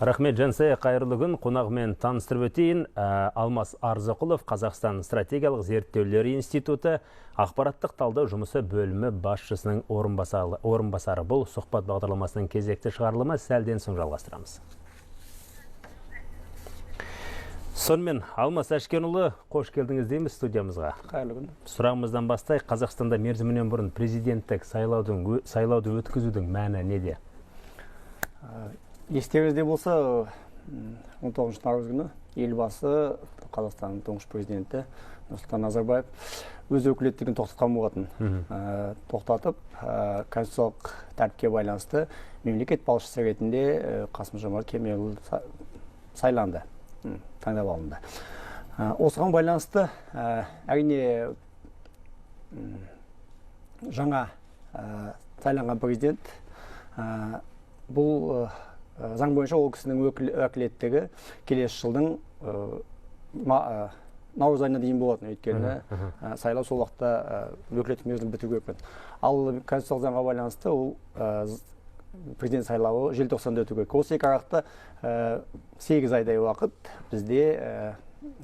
Рахмет Жансай, қайырлы күн. Қонағымен таныстырып өтейін. Алмас Арзықұлов, Қазақстан стратегиялық зерттеулер институты, ақпараттық-талдау жұмысы бөлімі басшысының орынбасары. Бұл сұхбат бағдарламасының кезекті шығарылымы, сәлден соң жалғастырамыз. Сонымен, Алмас Әшкенұлы, қош келдіңіз дейміз студиямызға. Қайырлы күн. Сұрағымыздан бастай, Қазақстанда мерзімінен бұрын президенттік сайлауды өткізудің мәні неде? Естеріңізде болса, 19 наурыз күні елбасы, Қазақстанның тұңғыш президенті Нұрсұлтан Назарбаев өз өкілеттігін тоқтатқан болатын. Тоқтатып, конституциялық тәртіпке байланысты мемлекет басшысы ретінде Қасым-Жомарт Кемелұлы сайланды, таңдап алынды. Осыған байланысты әрине жаңа сайланған президент бұл заң бойынша ол кісінің өкілеттігі келесі жылдың наурыз айына дейін болатын, өйткені сайлау сол уақытта өкілеттік мерзімі бітуі керек. Ал конституциялық заңға байланысты ол президент сайлауы желтоқсанда өтуі керек. Осы екі аралықта 8 айдай уақыт бізде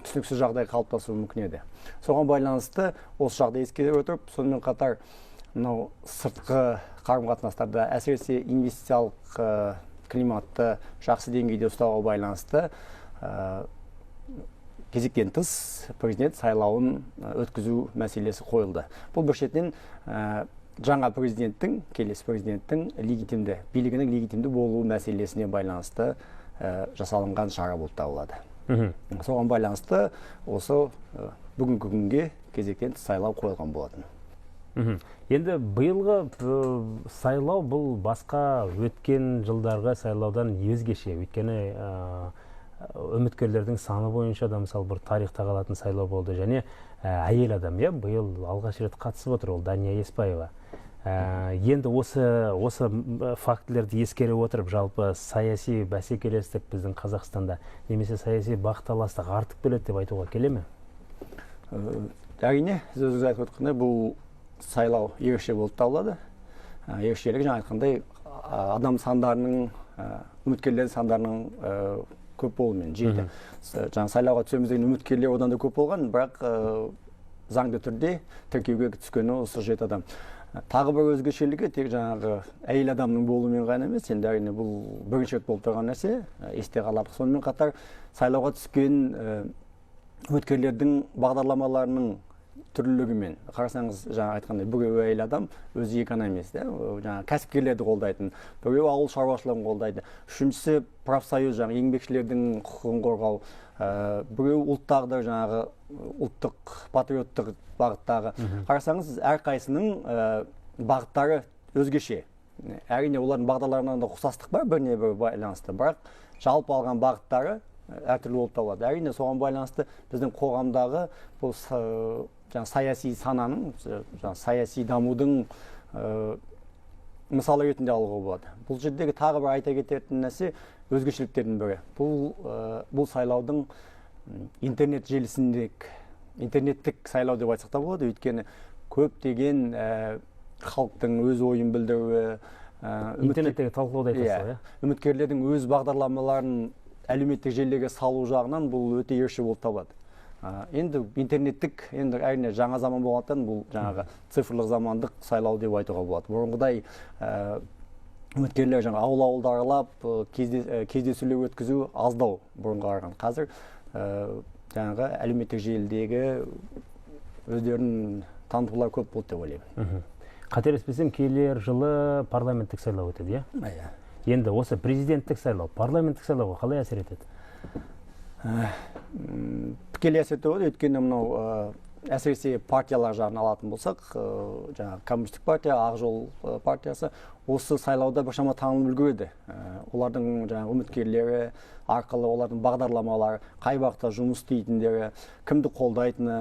түсініксіз жағдай қалыптасуы мүмкін еді. Соған байланысты осы жағдай ескере отырып, сонымен қатар сыртқы қарым-қатынастарда әсіресе инвестициялық климатты жақсы деңгейде ұстауға байланысты кезектен тыс президент сайлауын өткізу мәселесі қойылды. Бұл бір шетінен жаңа президенттің, келесі президенттің билігінің легитимді болуы мәселесіне байланысты жасалынған шара болып табылады. Соған байланысты осы бүгінгі күнге кезектен тыс сайлау қойылған болатын. Енді биылғы сайлау бұл басқа өткен жылдарға сайлаудан өзгеше. Өйткені үміткерлердің саны бойынша да мысалы бір тарихта қалатын сайлау болды. Және әйел адам биыл алғаш рет қатысып отыр, ол Дания Еспаева. Енді осы фактілерді ескере отырып, жалпы саяси бәсекелестік біздің Қазақстанда немесе саяси бақталастық артып келеді деп айтуға келе ме? Әрине, сіз өзіңіз айтып отқандай, бұл сайлау ерекше болып табылады. Ерекшелігі жаңа айтқандай адам сандарының, үміткерлердің сандарының көп болуымен жетті. Жаңа сайлауға түсеміз деген үміткерлер одан да көп болған, бірақ заңды түрде тіркеуге түскені осы 7 адам. Тағы бір өзгешелігі тек жаңағы әйел адамның болуымен ғана емес, енді әрине бұл бірінші рет болып тұрған нәрсе, есте қаларлық. Сонымен қатар сайлауға түскен үміткерлердің бағдарламаларының түрлілігімен қарасаңыз, жаңа айтқандай, біреу әйел адам өзі экономист, жаңа кәсіпкерлерді қолдайтын, біреу ауыл шаруашылығын қолдайды, үшіншісі профсоюз, жаңа еңбекшілердің құқығын қорғау, біреу ұлттағы жаңағы ұлттық патриоттық бағыттағы. Қарасаңыз, әрқайсының бағыттары өзгеше. Әрине олардың бағдарларынан да ұқсастық бар, біріне бір байланысты, бірақ жалпы алған бағыттары әртүрлі болып табылады. Әрине соған байланысты біздің қоғамдағы бұл саяси сананың, саяси дамудың мысалы ретінде алуға болады. Бұл жердегі тағы бір айта кететін нәрсе өзгешеліктердің бірі. Бұл сайлаудың интернет интернеттік сайлау деп айтсақ та болады, өйткені көптеген халықтың өз ойын білдіруі, интернеттегі талқылауды айтасыз, үміткерлердің өз бағдарламаларын әлеуметтік желілерге салу жағынан бұл өте ерекше болып табылады. Енді интернеттік, енді әрине жаңа заман болғандықтан бұл жаңағы цифрлық замандық сайлау деп айтуға болады. Бұрынғыдай үміткерлер жаңа ауыл-ауылды аралап, кездесулер өткізу аздау бұрынға қарағанда. Қазір жаңағы әлеуметтік желідегі өздерінің танытулар көп болды деп ойлаймын. Қателеспесем, келер жылы парламенттік сайлау өтеді, иә? Енді осы президенттік сайлау, парламенттік сайлауға қалай әсер етеді? Тікелей әсер етеді, өйткені мынау әсіресе партиялар жағын алатын болсақ, жаңағы коммунистік партия, Ақ жол партиясы осы сайлауда біршама танылып үлгереді. Олардың жаңағы үміткерлері арқылы олардың бағдарламалары, қай бағытта жұмыс істейтіндері, кімді қолдайтыны,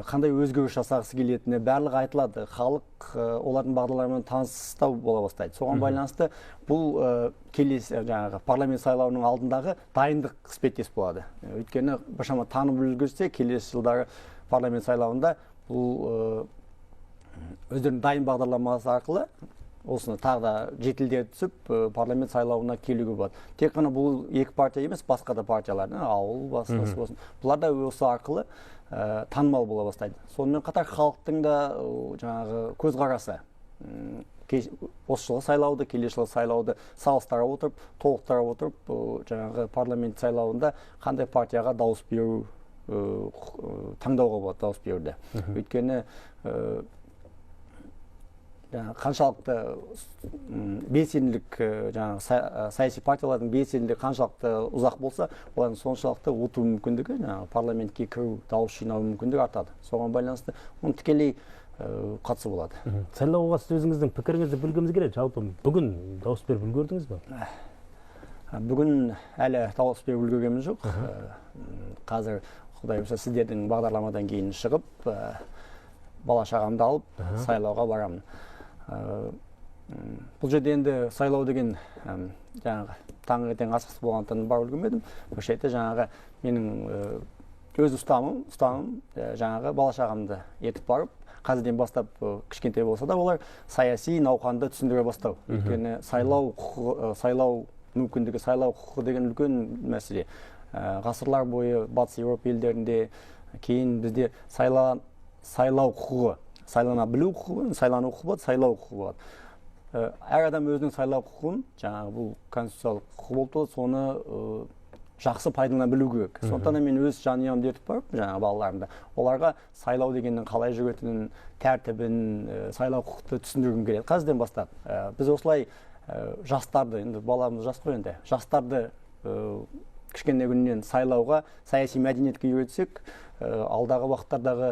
қандай өзгеріс жасағысы келетіні барлығы айтылады. Халық олардың бағдарламаларымен таныстау бола бастайды. Соған байланысты бұл келесі жаңағы парламент сайлауының алдындағы дайындық іспеттес болады. Өйткені біршама танып үлгерсе, келесі жылдары парламент сайлауында бұл өздерінің дайын бағдарламасы арқылы осыны тағы да жетілдер түсіп парламент сайлауына келуге болады. Тек қана бұл екі партия емес, басқа да партиялар, ауыл басқасы болсын, бұлар да осы арқылы танымал бола бастайды. Сонымен қатар халықтың да жаңағы көзқарасы осы жылғы сайлауды, келесі жылғы сайлауды салыстыра отырып, толықтыра отырып, жаңағы парламент сайлауында қандай партияға дауыс беру, таңдауға болады дауыс беруді. Өйткені қаншалықты белсенділік, саяси партиялардың белсенділігі қаншалықты ұзақ болса, олардың соншалықты ұту мүмкіндігі, парламентке кіру, дауыс жинау мүмкіндігі артады. Соған байланысты оны тікелей қатысы болады. Сайлауға сіз өзіңіздің пікіріңізді білгіміз келеді. Жалпы бүгін дауыс беріп үлгердіңіз бе? Бүгін әлі дауыс беріп үлгергеніміз жоқ. Қазір Құдай болса сіздердің бағдарламадан кейін шығып, бала шағамды алып сайлауға барамын. Бұл жерде енді сайлау деген жаңағы таңертең асықсыз болғандықтан барып үлгермедім. Бұл жерде жаңағы менің өз ұстанымым жаңағы бала шағамды ертіп барып, қазірден бастап кішкентай болса да олар саяси науқанды түсіндіре бастау. Өйткені сайлау мүмкіндігі, сайлау құқығы деген үлкен мәселе. Ғасырлар бойы Батыс Еуропа елдерінде, кейін бізде сайлау құқығы, сайлана білу құқығы, сайлану құқығы болады, сайлау құқығы болады. Әр адам өзінің сайлау құқығын, жаңағы бұл конституциялық құқы болып тұр, соны жақсы пайдалана білу керек. Сондықтан мен өз жанұямды ертіп барып, жаңағы балаларымды, оларға сайлау дегеннің қалай жүретінін, тәртібін, сайлау құқықты түсіндіргім келеді. Қазірден бастап біз осылай жастарды, енді баламыз жас қой енді, жастарды кішкене күннен сайлауға, саяси мәдениетке үйретсек, алдағы уақыттардағы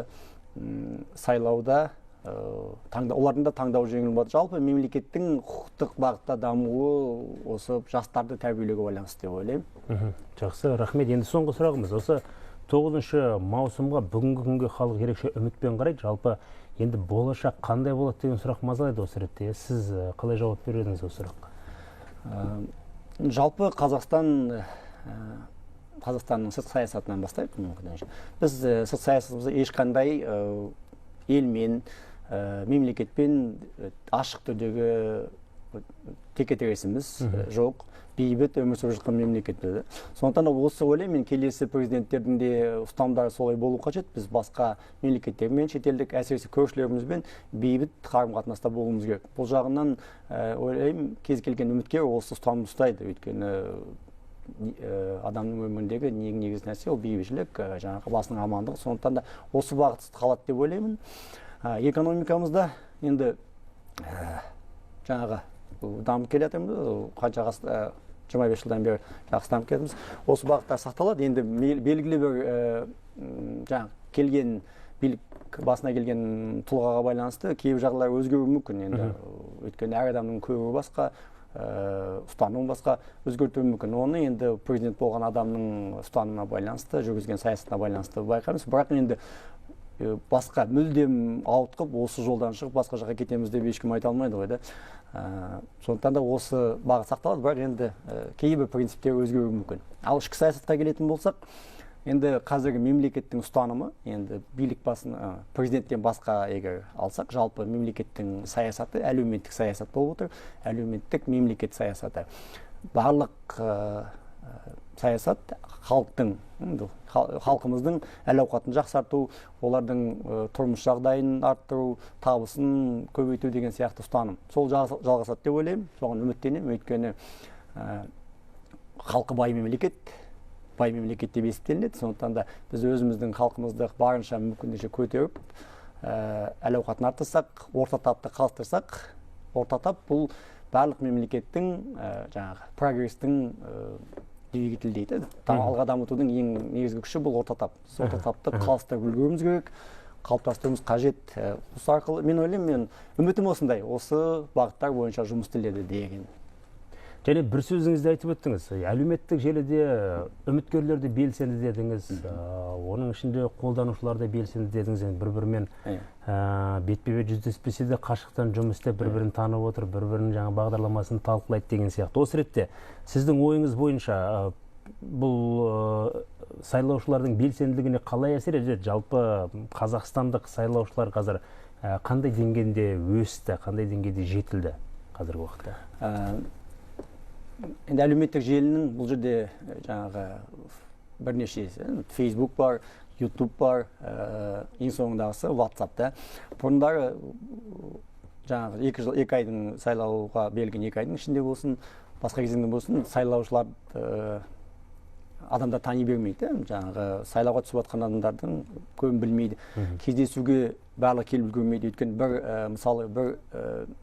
сайлауда олардың да таңдау жеңіл болады. Жалпы мемлекеттің құқықтық бағытта дамуы осы жастарды тәрбиелеуге байланысты деп ойлаймын. Жақсы, рахмет. Енді соңғы сұрағымыз, осы 9 маусымға бүгінгі күнге халық ерекше үмітпен қарайды. Жалпы енді болашақ қандай болады деген сұрақ мазалайды осы ретте. Сіз қалай жауап берер едіңіз осы сұраққа? Жалпы Қазақстанның сыртқы саясатынан бастайық. Біз сыртқы саясатымызда ешқандай елмен, мемлекетпен ашық түрдегі текетіресіміз жоқ, бейбіт өмір сүріп жатқан мемлекет деді. Сондықтан осы ойлаймын, мен келесі президенттердің де ұстанымдары солай болу қажет. Біз басқа мемлекеттермен, шетелдік әсіресе көршілерімізбен бейбіт қарым-қатынаста болуымыз керек. Бұл жағынан ойлаймын, кез келген үміткер осы ұстанымды ұстайды. Өйткені адамның өміріндегі негізгі нәрсе ол бейбітшілік, жаңағы басының амандығы. Сондықтан да осы бағыт қалады деп ойлаймын. Экономикамызда енді жаңағы дамып келе жатырмыз, қанша 25 жылдан бері жақсы дамып келеміз. Осы бағыттар сақталады. Енді белгілі бір келген билік басына келген тұлғаға байланысты кейбір жағдайлар өзгеруі мүмкін. Енді өйткені әр адамның көруі басқа, ұстанымы басқа өзгертуі мүмкін. Оны енді президент болған адамның ұстанымына байланысты, жүргізген саясатына байланысты байқаймыз. Бірақ енді басқа мүлдем ауытқып, осы жолдан шығып, басқа жаққа кетеміз деп ешкім айта алмайды ғой да. Сондықтан да осы бағыт сақталады, бірақ енді кейбір принциптер өзгеруі мүмкін. Ал ішкі саясатқа келетін болсақ, енді қазіргі мемлекеттің ұстанымы, енді билік басын президенттен басқа егер алсақ, жалпы мемлекеттің саясаты әлеуметтік саясат болып отыр, әлеуметтік мемлекет саясаты. Барлық саясат халқымыздың әл-ауқатын жақсарту, олардың тұрмыс жағдайын арттыру, табысын көбейту деген сияқты ұстаным. Сол жалғасады деп ойлаймын, соған үміттенемін. Өйткені халқы бай мемлекет деп есептелінеді. Сондықтан да біз өзіміздің халқымызды барынша мүмкіндікше көтеріп, әл-ауқатын арттырсақ, орта тапты қалыстырсақ, орта тап бұл барлық мемлекеттің жаңағы прогрестің двигатель дейді. Алға дамытудың ең негізгі күші бұл орта тап. Орта тапты қалыстырып үлгеруіміз керек, қалыптастыруымыз қажет. Осы арқылы мен ойлаймын, үмітім осындай, осы бағыттар бойынша жұмыс істеледі деген. Және бір сөзіңізді айтып өттіңіз, әлеуметтік желіде үміткерлерді белсенді дедіңіз, оның ішінде қолданушыларды белсенді дедіңіз, бір-бірімен бетпе-бет жүздеспесе де қашықтан жұмыс істеп бір-бірін танып отыр, бір-бірінің жаңа бағдарламасын талқылайды деген сияқты. Осы ретте сіздің ойыңыз бойынша бұл сайлаушылардың белсенділігіне қалай әсер етеді? Жалпы қазақстандық сайлаушылар қазір қандай деңгейде өсті, қандай деңгейде жетілді? қазіргі уақытта? Енді әлеуметтік желінің бұл жерде жаңағы бірнеше Facebook бар, YouTube бар, ең соңындағысы WhatsApp-та. Бұрындары жаңағы 2 айдың сайлауға берілген 2 айдың ішінде болсын, басқа кезеңде болсын, сайлаушылар адамдар тани бермейді. Жаңағы сайлауға түсіп жатқан адамдардың көбін білмейді. Кездесуге барлығы келіп үлгермейді. Өйткені мысалы бір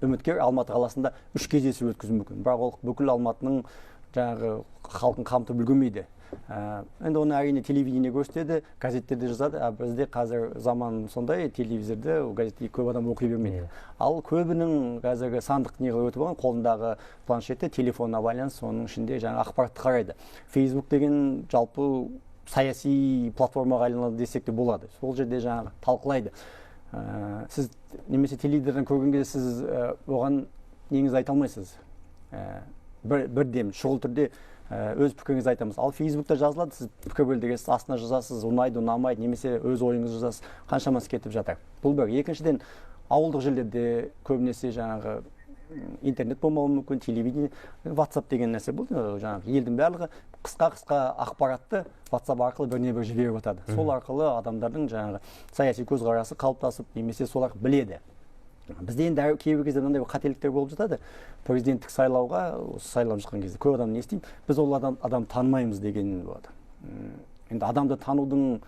үміткер Алматы қаласында 3 кездесу өткізуі мүмкін. Бірақ ол бүкіл Алматының жаңағы халқын қамтып үлгермейді. Енді оны әрине телевидение көрсетеді, газеттерде жазады, бізде қазір заман сондай, телевизорда, газетте көп адам оқи бермейді. Ал көбінің қазіргі сандық неге өтіп алған, қолындағы планшетте, телефонына байланысты, соның ішінде жаңа ақпаратты қарайды. Facebook деген жалпы саяси платформаға айналады десек те болады. Сол жерде жаңағы талқылайды. Сіз немесе телевизордан көрген кезде сіз оған неңіз айта алмайсыз. Бірден шұғыл түрде өз пікіріңізді айтамыз. Ал Facebook'та жазылады, сіз пікір білдіресіз, астына жазасыз, ұнайды, ұнамайды, немесе өз ойыңызды жазасыз, қаншамасы кетіп жатыр. Бұл бір. Екіншіден, ауылдық жерлерде көбінесе жаңағы интернет болмауы мүмкін, телевидение, WhatsApp деген нәрсе болды. Жаңағы елдің барлығы қысқа ақпаратты WhatsApp арқылы біріне-бір жіберіп жатады. Сол арқылы адамдардың жаңағы саяси көзқарасы қалыптасып, немесе солар біледі. Бізде енді кейбір кезде мынандай қателіктер болып жатады. Президенттік сайлауға сайлап жатқан кезде көп адам не істейді? Біз ол адам танымаймыз деген болады. Енді адамды танудың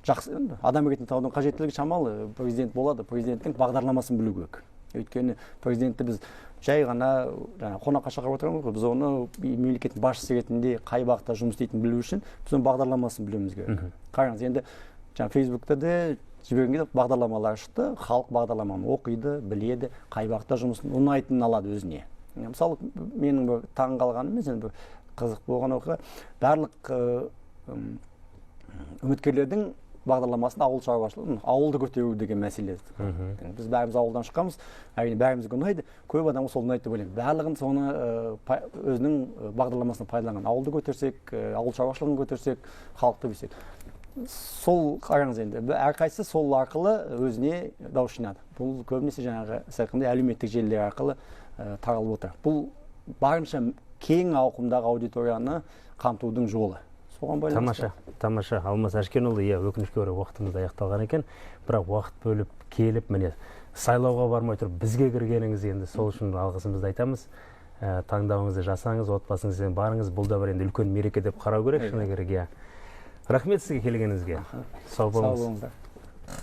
жақсы, адам ретінде танудың қажеттілігі шамалы. Президент болады, президенттің бағдарламасын білу керек. Өйткені президентті біз жай ғана қонаққа шақырып отырмыз, біз оны мемлекеттің басшысы ретінде қай бағытта жұмыс істейтінін білу үшін біз оның бағдарламасын білуіміз керек. Қараңыз, енді Facebook'та да жіберген кезде бағдарламалар шықты, халық бағдарламаны оқиды, біледі, қай бағытта жұмысын ұнайтынын алады өзіне. Мысалы, менің бір таң қалғаным емес, бір қызық болған оқиға, барлық үміткерлердің бағдарламасында ауыл шаруашылығы, ауылды көтеру деген мәселе. Біз бәріміз ауылдан шыққанбыз, әрине бәрімізге ұнайды, көп адамға сол ұнайды деп ойлаймын. Барлығын соны өзінің бағдарламасына пайдаланған. Ауылды көтерсек, ауыл шаруашылығын көтерсек, халықты бесек. Сол қараңыз енді, әрқайсысы сол арқылы өзіне дауыс жинады. Бұл көбінесе жаңағы әлеуметтік желілер арқылы таралып отыр. Бұл барынша кең ауқымдағы аудиторияны қамтудың жолы. Соған байланысты. Тамаша. Алмас Әшкенұлы, өкінішке орай уақытымыз аяқталған екен, бірақ уақыт бөліп келіп, міне сайлауға бармай тұрып бізге кіргеніңіз, енді сол үшін алғысымызды айтамыз. Таңдауыңызды жасаңыз, отбасыңызбен барыңыз. Бұл да бір енді үлкен мереке деп қарау керек, шыны керек. Рахмет сізге келгеніңізге. Сау болыңыз.